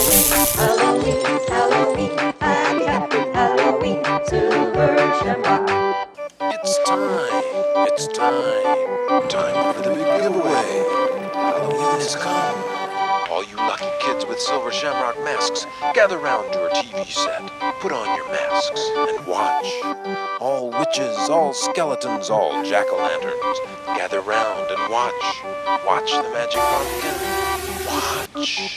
Halloween, Halloween, happy, happy Halloween, Silver Shamrock. It's time. It's time. Time for the big giveaway. Halloween has come. All you lucky kids with silver shamrock masks, gather round your TV set. Put on your masks and watch. All witches, all skeletons, all jack-o'-lanterns, gather round and watch. Watch the magic pumpkin. Watch.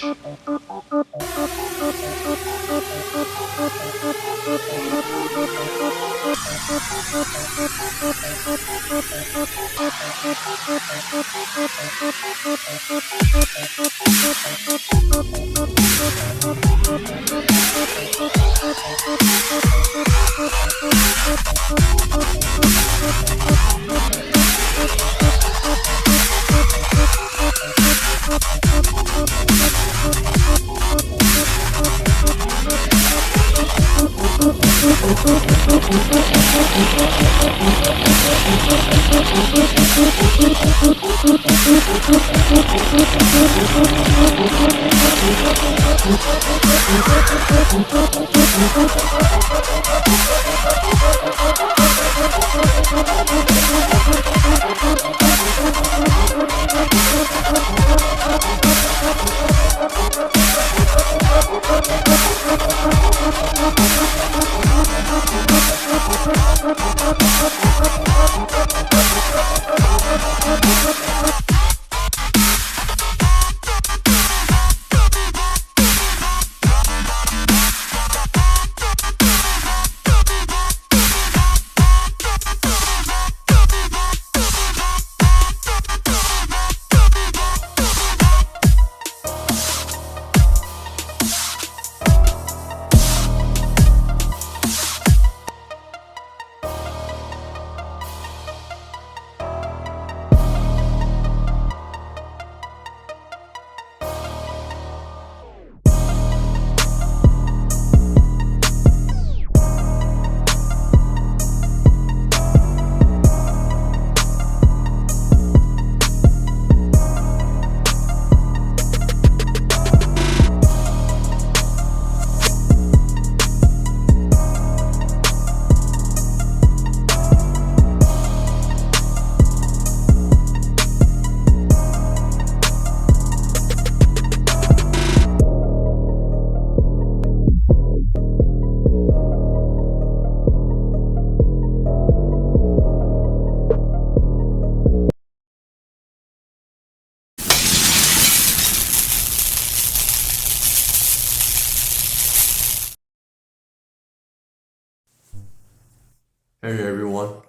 Hey everyone,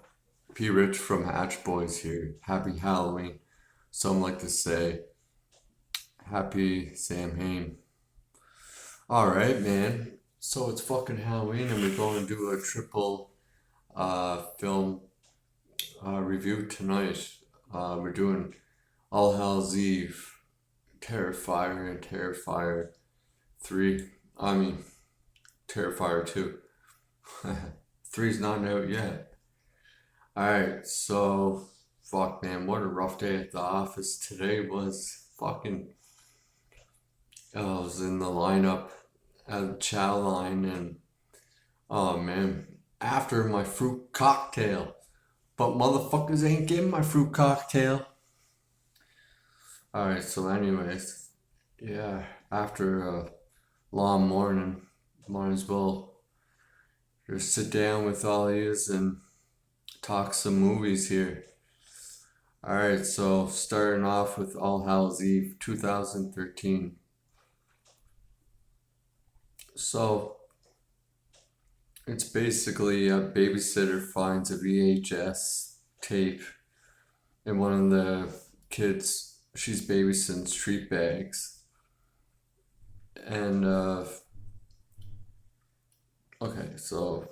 P. Rich from Hatch Boys here. Happy Halloween. Some like to say, Happy Samhain. Alright, man. So it's fucking Halloween and we're going to do a triple film review tonight. We're doing All Hallows Eve, Terrifier, and Terrifier 3. I mean, Terrifier 2. Three's not out yet. Alright, so fuck man, what a rough day at the office. Today was fucking I was in the lineup at the chow line and oh man, after my fruit cocktail. But motherfuckers ain't getting my fruit cocktail. Alright, so anyways, yeah, after a long morning, might as well just sit down with all yous and talk some movies here. Alright, so starting off with All Hallows Eve 2013. So it's basically a babysitter finds a VHS tape in one of the kids she's babysitting street bags. And okay, so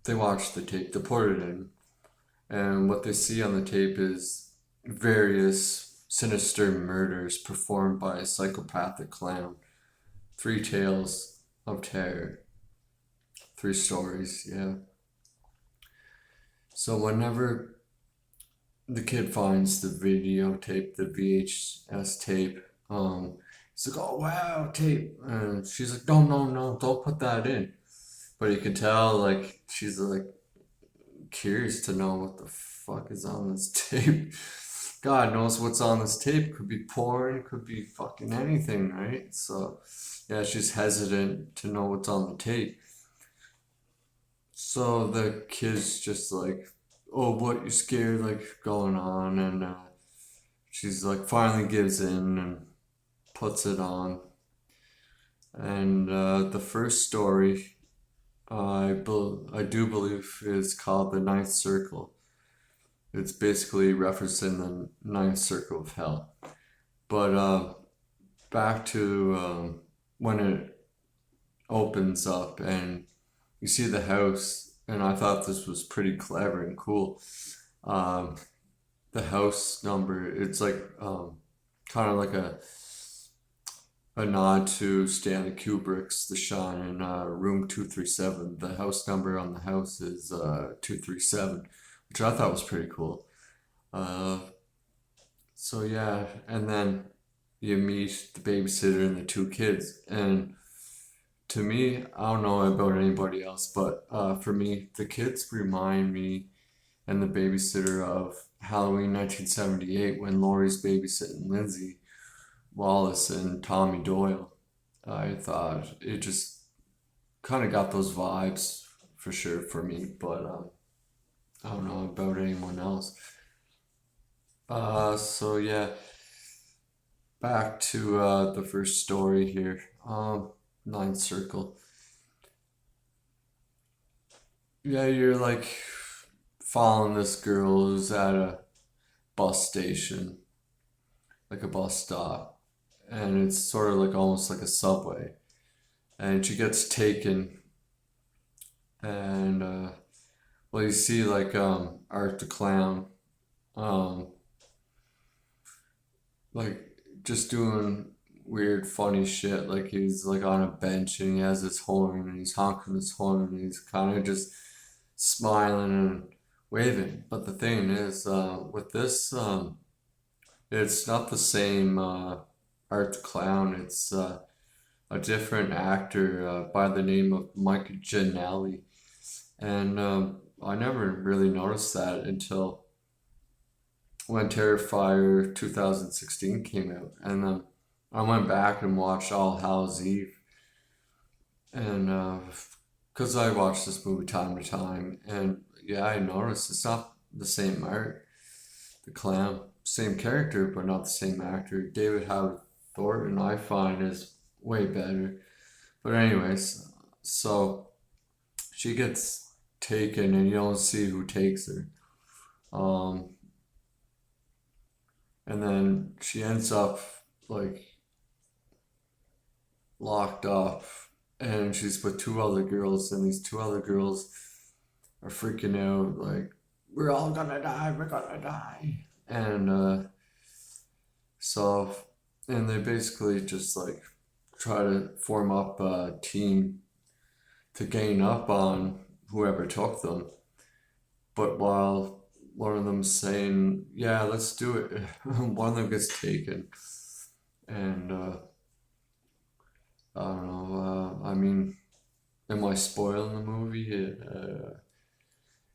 they watch the tape, they put it in, and what they see on the tape is various sinister murders performed by a psychopathic clown. 3 tales of terror. 3 stories, yeah. So whenever the kid finds the videotape, the VHS tape, He's like, oh wow, tape. And she's like, no, no, no, don't put that in. But you can tell, like, she's like curious to know what the fuck is on this tape. God knows what's on this tape. Could be porn, could be fucking anything, right? So, yeah, she's hesitant to know what's on the tape. So the kid's just like, oh, what, you scared, like, going on? And she's like, finally gives in and puts it on. And the first story, I do believe, is called The Ninth Circle. It's basically referencing the ninth circle of hell. But back to when it opens up and you see the house, and I thought this was pretty clever and cool. Um, the house number, it's like kind of like a nod to Stanley Kubrick's The Shining, Room 237. The house number on the house is 237, which I thought was pretty cool. Uh, so yeah, and then you meet the babysitter and the two kids, and to me, I don't know about anybody else, but for me, the kids remind me and the babysitter of Halloween 1978 when Laurie's babysitting Lindsay Wallace and Tommy Doyle. I thought it just kind of got those vibes for sure for me, but I don't know about anyone else. So yeah, back to the first story here. Ninth Circle. Yeah, you're like following this girl who's at a bus station, like a bus stop, and it's sort of like almost like a subway. And she gets taken, and well, you see like Art the Clown, um, like just doing weird, funny shit. Like he's like on a bench and he has his horn and he's honking his horn and he's kind of just smiling and waving. But the thing is, with this, it's not the same Art the Clown. It's a different actor by the name of Mike Giannelli. And I never really noticed that until when Terrifier 2016 came out. And then I went back and watched All Hallows Eve. And because I watched this movie time to time. And yeah, I noticed it's not the same art. The clown, same character, but not the same actor. David Howard Thornton, I find, is way better. But anyways, so she gets taken and you don't see who takes her. Um, and then she ends up like locked up and she's with two other girls and these two other girls are freaking out like we're all gonna die, we're gonna die. And so and they basically just like try to form up a team to gain up on whoever took them. But while one of them's saying, yeah, let's do it, one of them gets taken. And I don't know, I mean, am I spoiling the movie?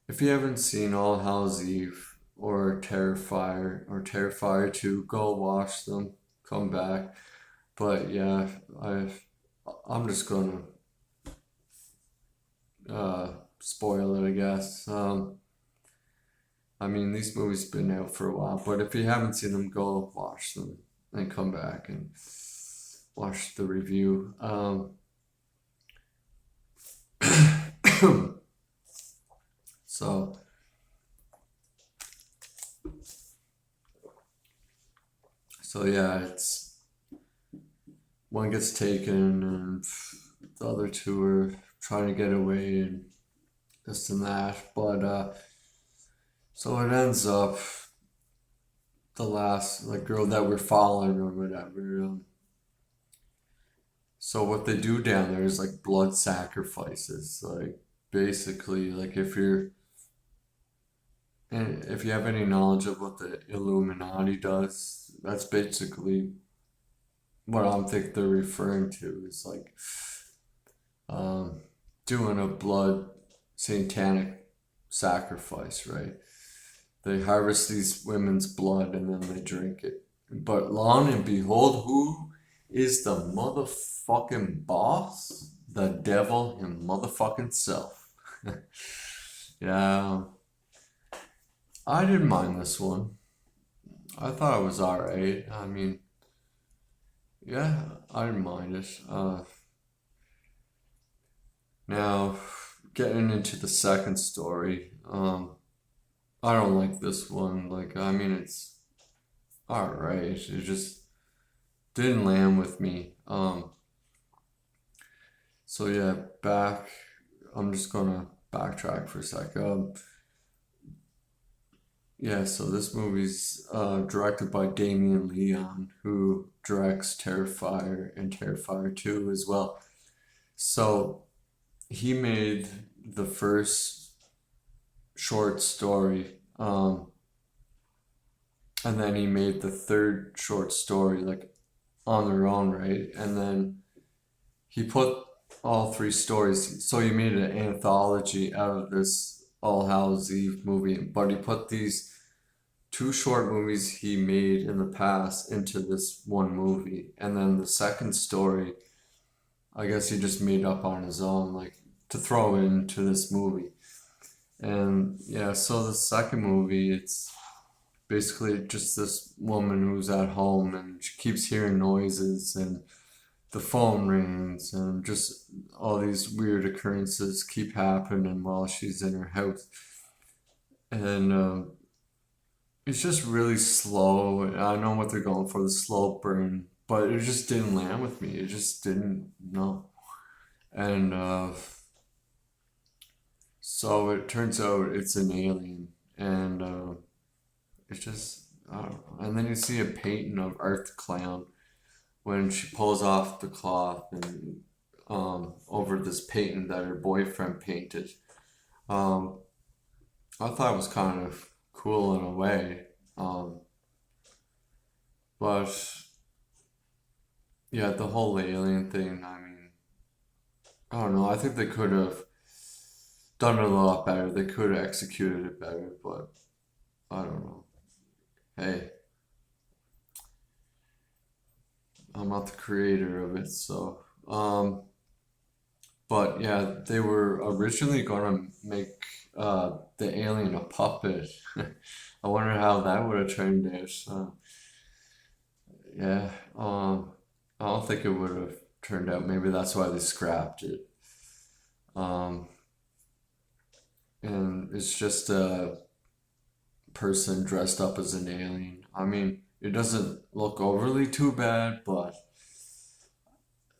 If you haven't seen All Hallows Eve or Terrifier 2, go watch them, come back. But yeah, I'm just gonna spoil it, I guess. I mean, these movies been out for a while, but if you haven't seen them, go watch them and come back and watch the review. So, so yeah, it's one gets taken and the other two are trying to get away and this and that. But so it ends up the last like girl that we're following or whatever. So what they do down there is like blood sacrifices. Like basically, like if you have any knowledge of what the Illuminati does, that's basically what I'm think they're referring to is like um, doing a blood satanic sacrifice, right? They harvest these women's blood and then they drink it. But lo and behold, who is the motherfucking boss? The devil him motherfucking self. Yeah, I didn't mind this one. I thought it was alright. I mean, yeah, I didn't mind it. Now, getting into the second story, I don't like this one. Like, I mean, it's alright. It just didn't land with me. So yeah, back. I'm just gonna backtrack for a sec. Yeah, so this movie's directed by Damien Leon, who directs Terrifier and Terrifier 2 as well. So he made the first short story, and then he made the third short story like on their own, right? And then he put all three stories. So he made an anthology out of this All Hallows Eve movie, but he put these two short movies he made in the past into this one movie, and then the second story, I guess he just made up on his own, like to throw into this movie. And yeah, so the second movie, it's basically just this woman who's at home and she keeps hearing noises and the phone rings and just all these weird occurrences keep happening while she's in her house. And it's just really slow. I know what they're going for, the slow burn, but it just didn't land with me. It just didn't, no. And so it turns out it's an alien, and it's just, I don't know. And then you see a painting of Earth Clown when she pulls off the cloth and over this painting that her boyfriend painted. Um, I thought it was kind of cool in a way. Um, but yeah, the whole alien thing, I mean, I don't know. I think they could have done it a lot better. They could have executed it better, but I don't know. Hey, I'm not the creator of it, so but yeah, they were originally gonna make the alien a puppet. I wonder how that would have turned out. Yeah, I don't think it would have turned out. Maybe that's why they scrapped it. Um, and it's just a person dressed up as an alien. I mean, it doesn't look overly too bad, but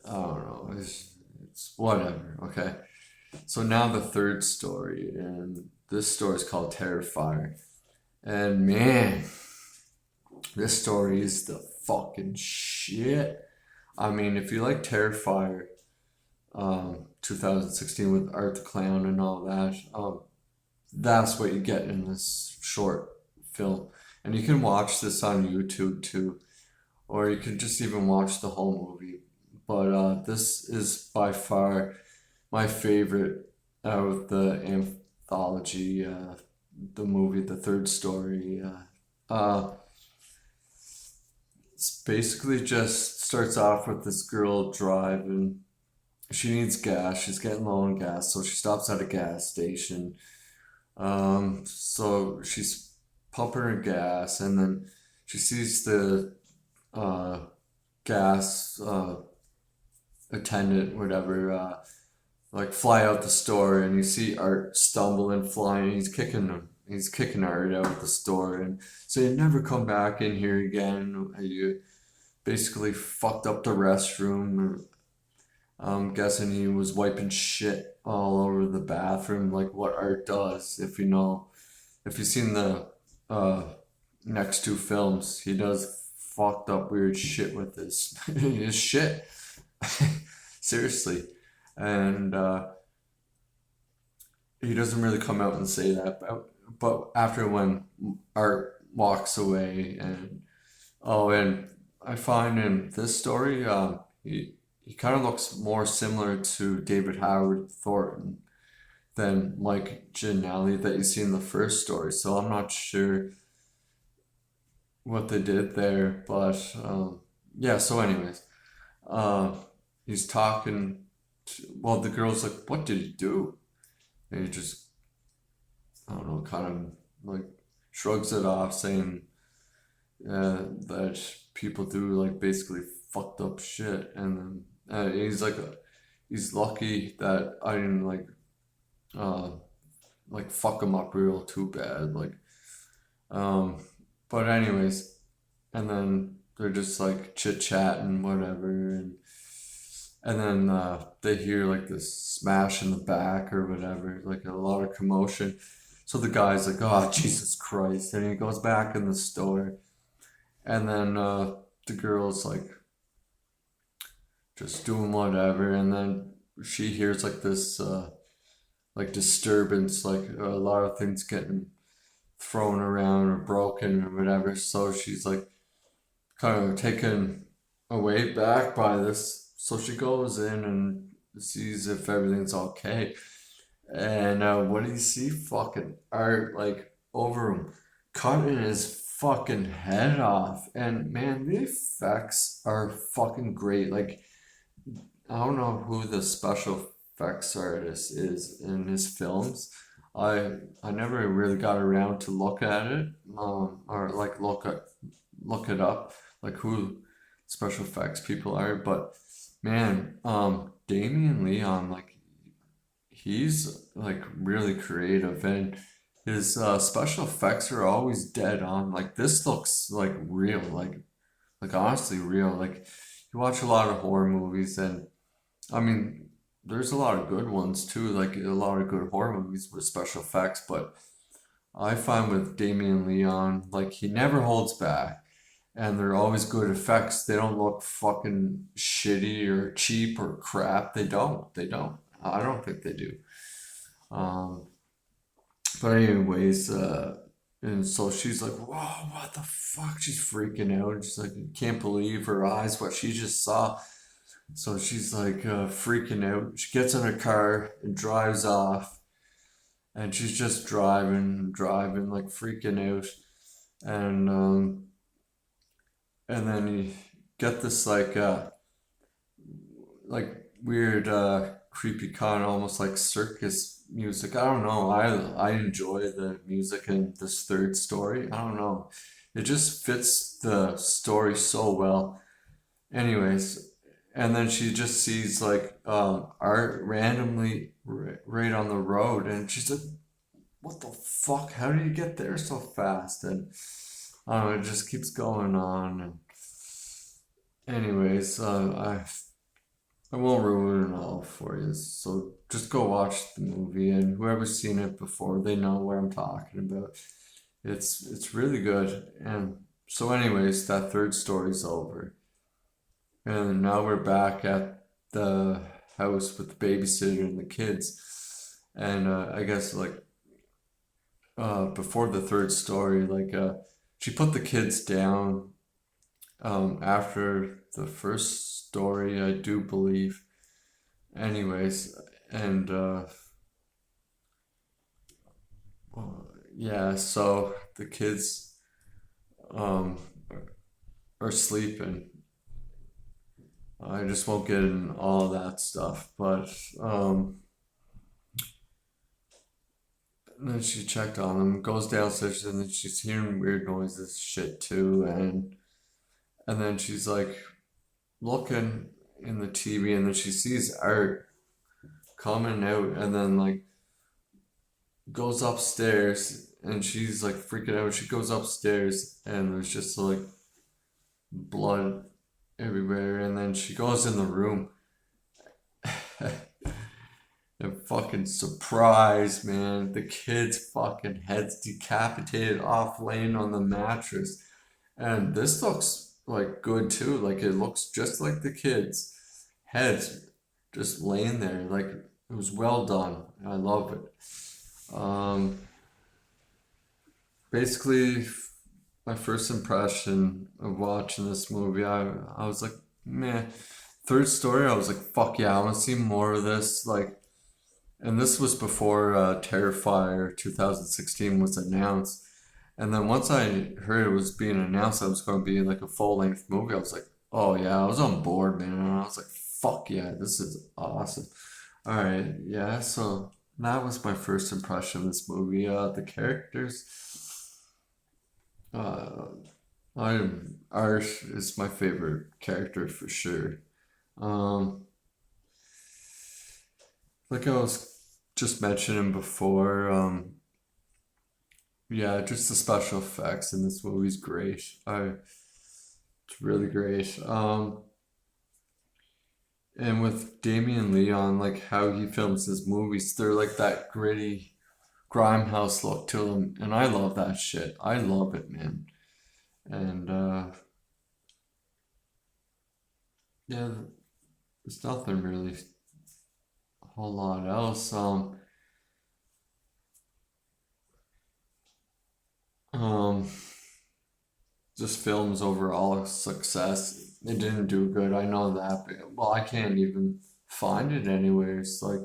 I don't know. It's whatever. Okay. So now the third story, and this story is called Terrifier. And man, this story is the fucking shit. I mean, if you like Terrifier, 2016 with Art the Clown and all that, that's what you get in this short film. And you can watch this on YouTube too, or you can just even watch the whole movie. But this is by far my favorite out of the anthology, the movie, the third story. It's basically just starts off with this girl driving. She needs gas. She's getting low on gas, so she stops at a gas station. So she's pumping her gas, and then she sees the uh, gas attendant, whatever, like fly out the store, and you see Art stumbling, flying. He's kicking him. He's kicking Art out of the store, and so you never come back in here again. You basically fucked up the restroom. I'm guessing he was wiping shit all over the bathroom, like what Art does. If you've seen the uh, next two films, he does fucked up weird shit with his shit. Seriously. And he doesn't really come out and say that, but after when Art walks away and I find in this story, he kind of looks more similar to David Howard Thornton than Mike Giannelli that you see in the first story. So I'm not sure what they did there, but yeah. So, anyways, uh, he's talking. Well, the girl's like, "What did he do?" And he just, I don't know, kind of like shrugs it off, saying that people do like basically fucked up shit, and then he's like, he's lucky that I didn't uh fuck him up real too bad, like um, but anyways, and then they're just like chit chatting, whatever, and then they hear like this smash in the back or whatever, like a lot of commotion. So the guy's like, "Oh, Jesus Christ," and he goes back in the store, and then the girl's like just doing whatever, and then she hears like this like disturbance, like a lot of things getting thrown around or broken or whatever. So she's like kind of taken away back by this. So she goes in and sees if everything's okay. And what do you see? Fucking Art like over him, cutting his fucking head off. And man, the effects are fucking great. Like, I don't know who the special effects artist is in his films. I never really got around to look at it, or like look it up, like who special effects people are. But man, Damien Leon, like he's like really creative, and his special effects are always dead on. Like this looks like real, like honestly real. Like you watch a lot of horror movies, and I mean, there's a lot of good ones too, like a lot of good horror movies with special effects, but I find with Damien Leon, like he never holds back, and they're always good effects. They don't look fucking shitty or cheap or crap. They don't. They don't. I don't think they do. Um, but anyways, and so she's like, "Whoa, what the fuck?" She's freaking out. She's like, can't believe her eyes, what she just saw. So she's like freaking out. She gets in her car and drives off, and she's just driving, like freaking out. And and then you get this like weird creepy kind of almost like circus music. I don't know. I enjoy the music in this third story. I don't know. It just fits the story so well. Anyways, and then she just sees like Art randomly right on the road, and she's like, "What the fuck? How did you get there so fast?" And I don't know, it just keeps going on. And anyways, I won't ruin it all for you. So just go watch the movie, and whoever's seen it before, they know what I'm talking about. It's really good. And so, anyways, that third story's over. And now we're back at the house with the babysitter and the kids. And I guess like before the third story, like she put the kids down after the first story, I do believe. Anyways, and yeah, so the kids um are sleeping. I just won't get in all that stuff, but then she checked on them, goes downstairs, and then she's hearing weird noises, shit too, and then she's like looking in the TV, and then she sees Art coming out, and then like goes upstairs, and she's like freaking out. She goes upstairs, and there's just like blood everywhere, and then she goes in the room. And fucking surprise, man. The kid's fucking head's decapitated off laying on the mattress. And this looks like good too. Like it looks just like the kid's head's just laying there. Like it was well done. I love it. Um, basically, my first impression of watching this movie, I was like, meh. Third story, I was like, fuck yeah, I want to see more of this. Like, and this was before Terrifier 2016 was announced. And then once I heard it was being announced, I was going to be like a full length movie. I was like, oh yeah, I was on board, man. And I was like, fuck yeah, this is awesome. All right, yeah. So that was my first impression of this movie. The characters, uh, Art is my favorite character for sure. Um, like I was just mentioning before, yeah, just the special effects in this movie's great. It's really great. And with Damien Leon, like how he films his movies, they're like that gritty Grimehouse look to them, and I love that shit. I love it, man. And yeah, there's nothing really a whole lot else. Um, just film's overall success. It didn't do good. I know that. But, well, I can't even find it anywhere. It's like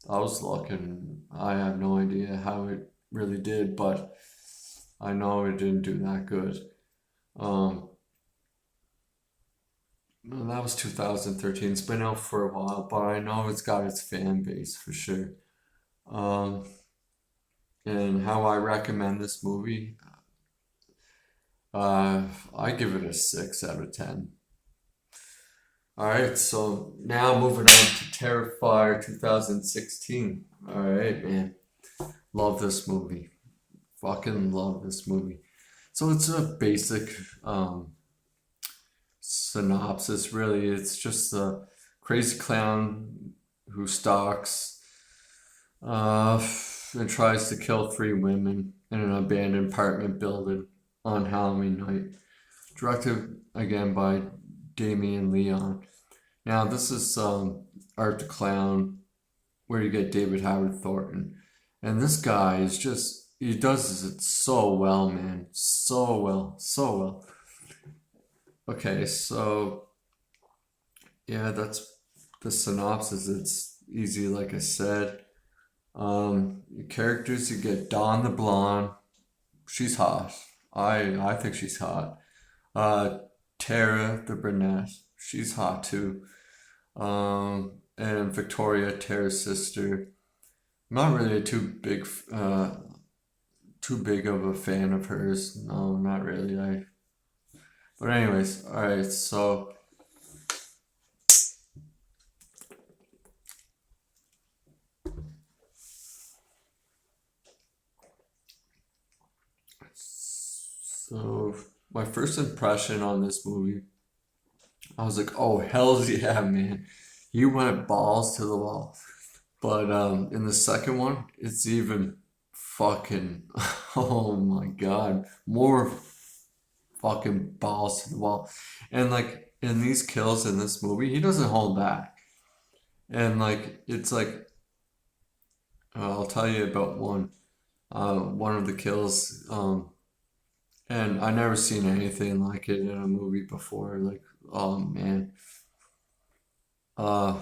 I was looking. I have no idea how it really did, but I know it didn't do that good. Um, and that was 2013. It's been out for a while, but I know it's got its fan base for sure. Um, and how I recommend this movie, uh, I give it a 6 out of 10. All right, so now moving on to Terrifier 2016. All right, man. Love this movie. Fucking love this movie. So it's a basic synopsis, really. It's just a crazy clown who stalks uh, and tries to kill three women in an abandoned apartment building on Halloween night. Directed again by Damien Leon. Now, this is Art the Clown, where you get David Howard Thornton. And this guy is just, he does it so well, man. So well, so well. Okay, so yeah, that's the synopsis. It's easy, like I said. Your characters, you get Dawn the Blonde. She's hot. I think she's hot. Uh, Tara the brunette. She's hot too. And Victoria, Tara's sister. I'm not really too big of a fan of hers. No, not really. But anyways, all right. So my first impression on this movie, I was like, oh hell's yeah, man. You went balls to the wall. But in the second one, it's even fucking oh my god, more fucking balls to the wall. And like in these kills in this movie, he doesn't hold back. And like it's like I'll tell you about one of the kills. And I never seen anything like it in a movie before. Like oh man, uh,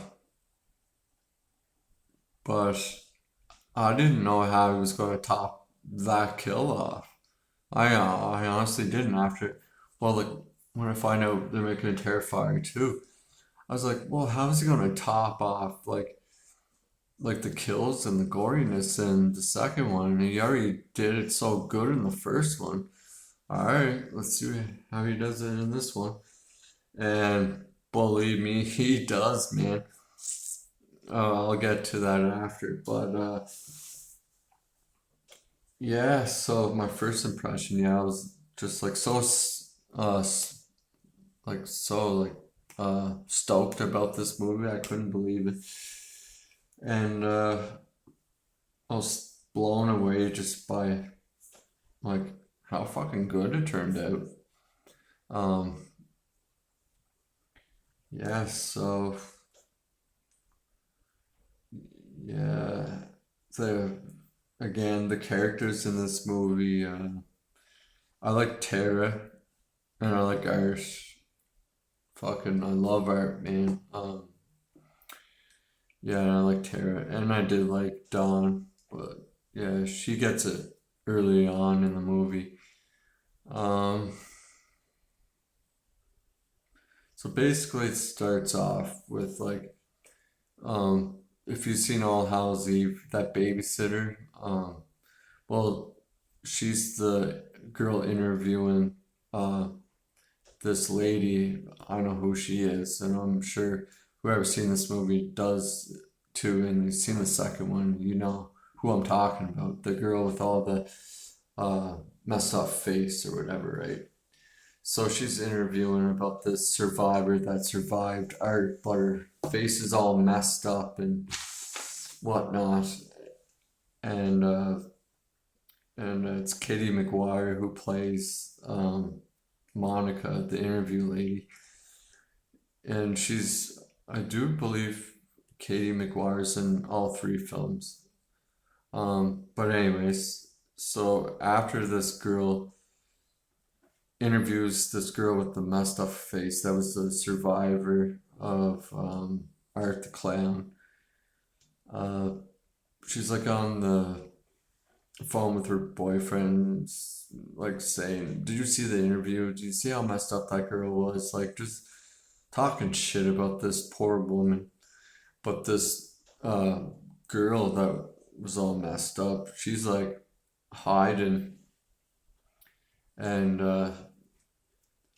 but I didn't know how he was going to top that kill off. I honestly didn't after. Well, like when I find out they're making a Terrifier too, I was like, well, how is he going to top off like the kills and the goriness in the second one? And he already did it so good in the first one. All right, let's see how he does it in this one. And believe me, he does, man. I'll get to that after, but yeah. So my first impression, yeah, I was just like like so like stoked about this movie. I couldn't believe it, and I was blown away just by like how fucking good it turned out. Um, yeah. So yeah, the again the characters in this movie. I like Tara and I like Art. Fucking, I love Art, man. Yeah, and I like Tara, and I did like Dawn, but yeah, she gets it early on in the movie. Um, so basically, it starts off with like, if you've seen All Hallows Eve, that babysitter, well, she's the girl interviewing uh this lady. I don't know who she is, and I'm sure whoever's seen this movie does too. And you've seen the second one, you know who I'm talking about. The girl with all the messed up face or whatever, right? So she's interviewing about this survivor that survived art, but her face is all messed up and whatnot. And it's Katie McGuire who plays Monica, the interview lady, and I do believe Katie McGuire's in all three films. But anyways, so after this girl interviews this girl with the messed up face that was the survivor of Art the Clown, uh, she's like on the phone with her boyfriend, like saying, "Did you see the interview? Did you see how messed up that girl was?" Like just talking shit about this poor woman. But this girl that was all messed up, she's like hiding, and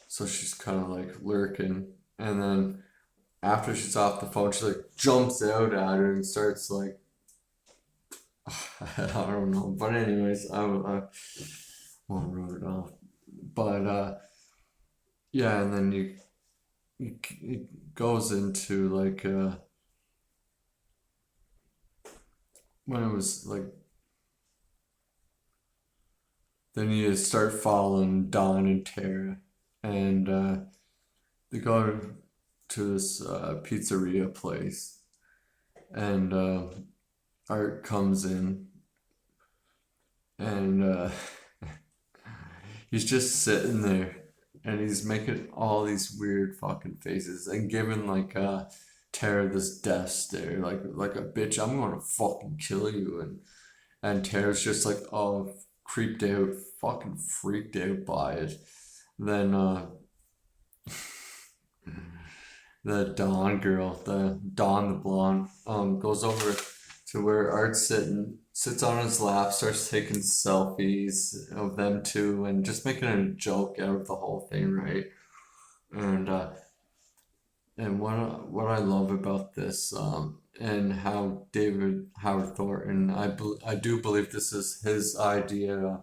so she's kind of like lurking. And then after she's off the phone, she like jumps out at her and starts like, I don't know. But anyways, I won't run it off. But yeah, and then it goes into like when it was like, then you start following Dawn and Tara, and they go to this pizzeria place, and Art comes in, and he's just sitting there, and he's making all these weird fucking faces and giving like Tara this death stare, like a bitch, I'm gonna fucking kill you, and Tara's just like all creeped out, fucking freaked out by it. Then the Dawn girl, the Dawn the blonde, goes over to where Art's sitting, sits on his lap, starts taking selfies of them two, and just making a joke out of the whole thing, right? And what I love about this, and how David Howard Thornton, I do believe this is his idea,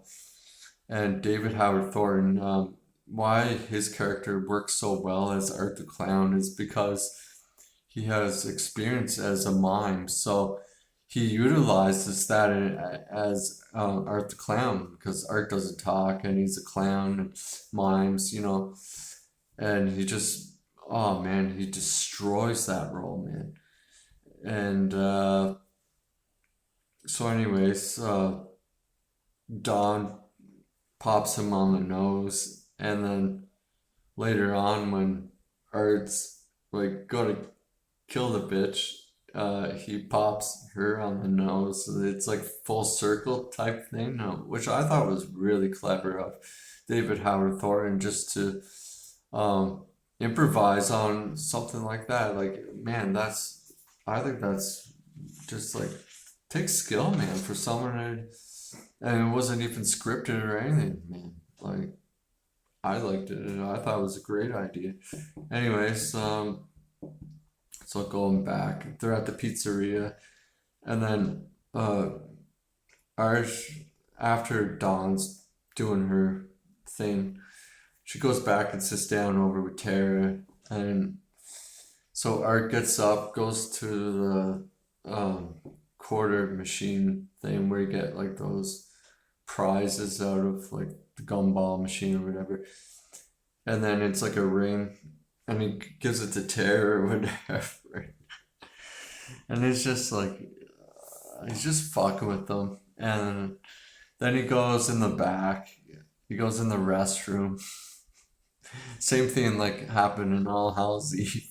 and David Howard Thornton, why his character works so well as Art the Clown is because he has experience as a mime, so he utilizes that as Art the Clown, because Art doesn't talk and he's a clown and mimes, and he just, oh man, he destroys that role, man. And so anyways, Dawn pops him on the nose, and then later on when Art's like gonna kill the bitch, he pops her on the nose. So it's like full circle type thing, which I thought was really clever of David Howard Thornton, just to improvise on something like that. Like, man, I think that's just like, takes skill, man, for someone to, and it wasn't even scripted or anything, man. Like, I liked it, and I thought it was a great idea. Anyways, so going back, they're at the pizzeria, and then Art, after Dawn's doing her thing, she goes back and sits down over with Tara, and so Art gets up, goes to the quarter machine thing where you get like those prizes out of like the gumball machine or whatever, and then it's like a ring, and he gives it to Tara or whatever, and it's just like he's just fucking with them, and then he goes in the back He goes in the restroom. Same thing like happened in All Hallows Eve.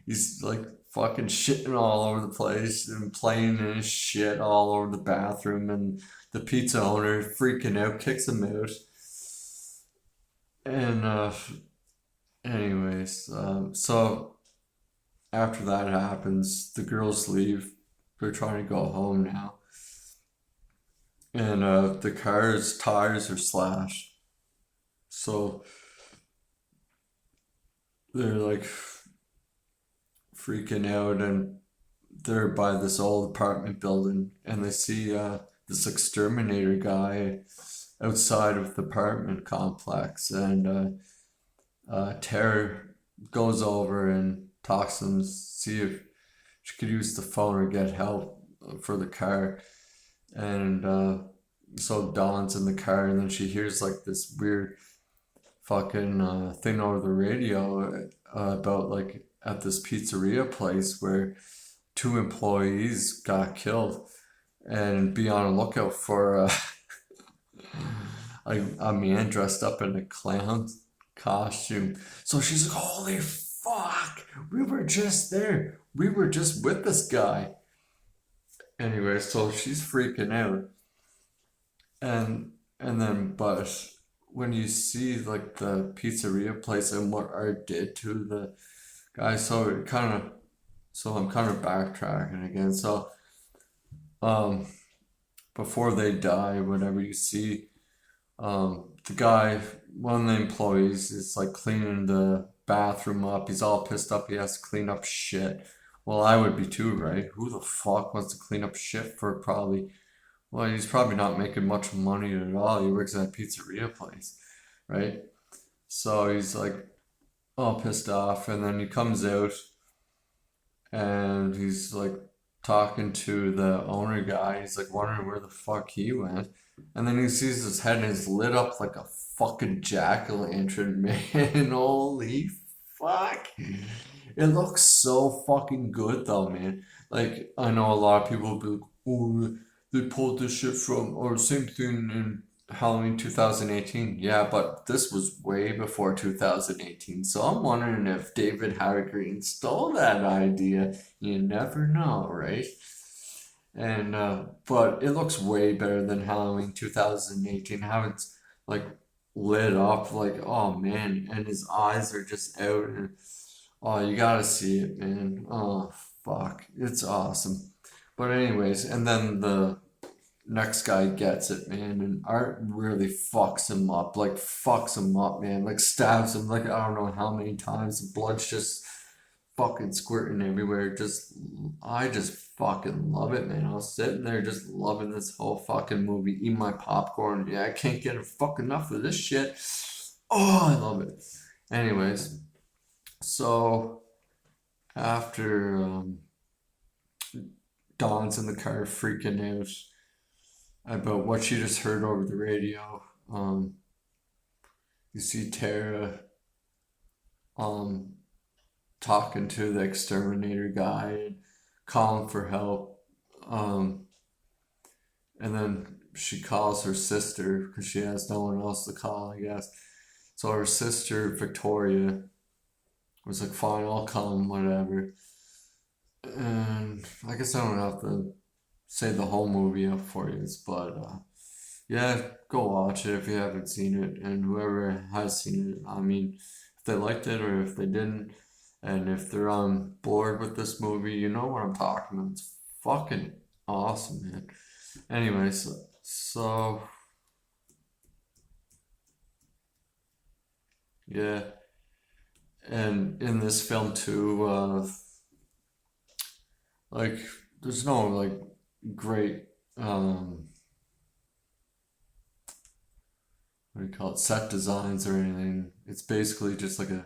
He's like fucking shitting all over the place and playing in his shit all over the bathroom, and the pizza owner freaking out, kicks him out. And anyways, so after that happens, the girls leave. They're trying to go home now. And the car's tires are slashed. So they're like freaking out, and they're by this old apartment building, and they see this exterminator guy outside of the apartment complex, and Tara goes over and talks to him, see if she could use the phone or get help for the car. And so Dawn's in the car, and then she hears like this weird fucking thing over the radio about like at this pizzeria place where two employees got killed, and be on the lookout for a man dressed up in a clown costume. So she's like, holy fuck, we were just there. We were just with this guy. Anyway, so she's freaking out. And then but when you see like the pizzeria place and what Art did to the guy, so I'm kind of backtracking again. So um before they die, whenever you see the guy, one of the employees is like cleaning the bathroom up. He's all pissed up. He has to clean up shit. Well, I would be too, right? Who the fuck wants to clean up shit for probably, well, he's probably not making much money at all. He works at a pizzeria place, right? So he's like all pissed off, and then he comes out and he's like talking to the owner guy. He's like wondering where the fuck he went. And then he sees his head and it's lit up like a fucking jack-o'-lantern, man. Holy fuck. It looks so fucking good though, man. Like, I know a lot of people will be like, oh, they pulled this shit from, or same thing in Halloween 2018. Yeah, but this was way before 2018. So I'm wondering if David Hargreen stole that idea. You never know, right? And but it looks way better than Halloween 2018. How it's like lit up, like oh man, and his eyes are just out, and oh, you gotta see it, man. Oh fuck, it's awesome. But anyways, and then the next guy gets it, man, and Art really fucks him up, like fucks him up, man, like stabs him, like I don't know how many times. The blood's just fucking squirting everywhere. I just fucking love it, man. I was sitting there just loving this whole fucking movie, eating my popcorn. Yeah, I can't get fucking enough of this shit. Oh, I love it. Anyways, so after Dawn's in the car freaking out about what she just heard over the radio, you see Tara um talking to the exterminator guy and calling for help. And then she calls her sister because she has no one else to call, I guess. So her sister, Victoria, was like, fine, I'll come, whatever. And I guess I don't have to say the whole movie up for you, but yeah, go watch it if you haven't seen it. And whoever has seen it, I mean, if they liked it or if they didn't, and if they're on board with this movie, you know what I'm talking about. It's fucking awesome, man. Anyways, so yeah, and in this film too, like there's no like great what do you call it, set designs or anything. It's basically just like a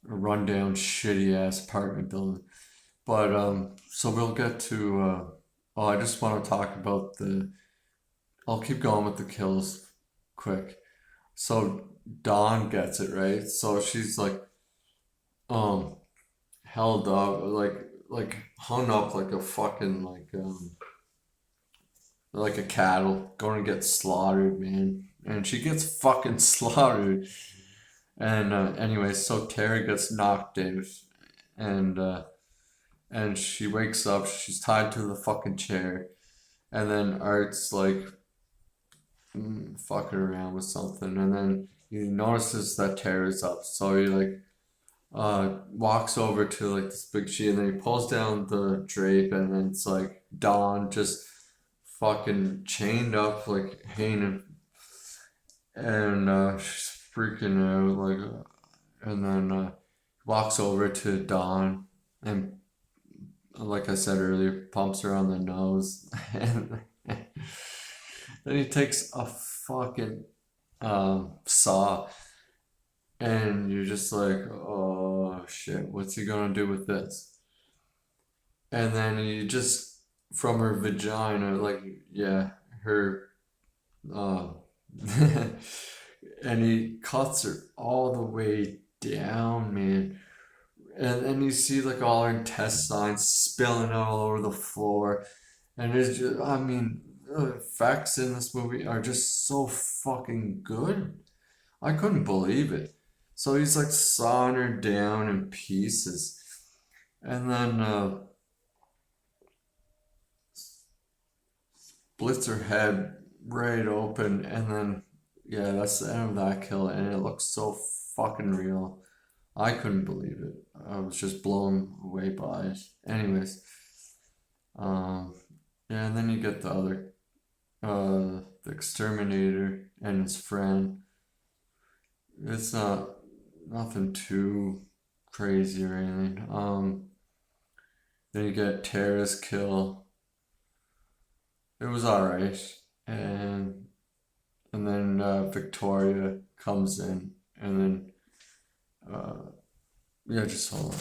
rundown shitty ass apartment building. But so we'll get to oh, I just want to talk about the, I'll keep going with the kills quick. So Dawn gets it, right? So she's like um held up, like hung up like a fucking like a cattle going to get slaughtered, man. and she gets fucking slaughtered. And anyway, so Terry gets knocked out, and and she wakes up. She's tied to the fucking chair, and then Art's like fucking around with something, and then he notices that Terry's up, so he like walks over to like this big sheet, and then he pulls down the drape, and then it's like Dawn just fucking chained up, like hanging, and she's freaking out, like, and then walks over to Dawn, and like I said earlier, pumps her on the nose, and then he takes a fucking saw, and you're just like, oh shit, what's he gonna do with this? And then he just, from her vagina, like, yeah, her, uh, and he cuts her all the way down, man. And then you see like all her intestines spilling out all over the floor. And it's just, I mean, the effects in this movie are just so fucking good. I couldn't believe it. So he's like sawing her down in pieces. And then splits her head right open. And then, yeah, that's the end of that kill. And it looks so fucking real. I couldn't believe it. I was just blown away by it. Anyways, yeah, and then you get the other, the exterminator and his friend. It's not nothing too crazy or anything. Then you get Tara's kill. It was alright, and then Victoria comes in, and then yeah, just hold on.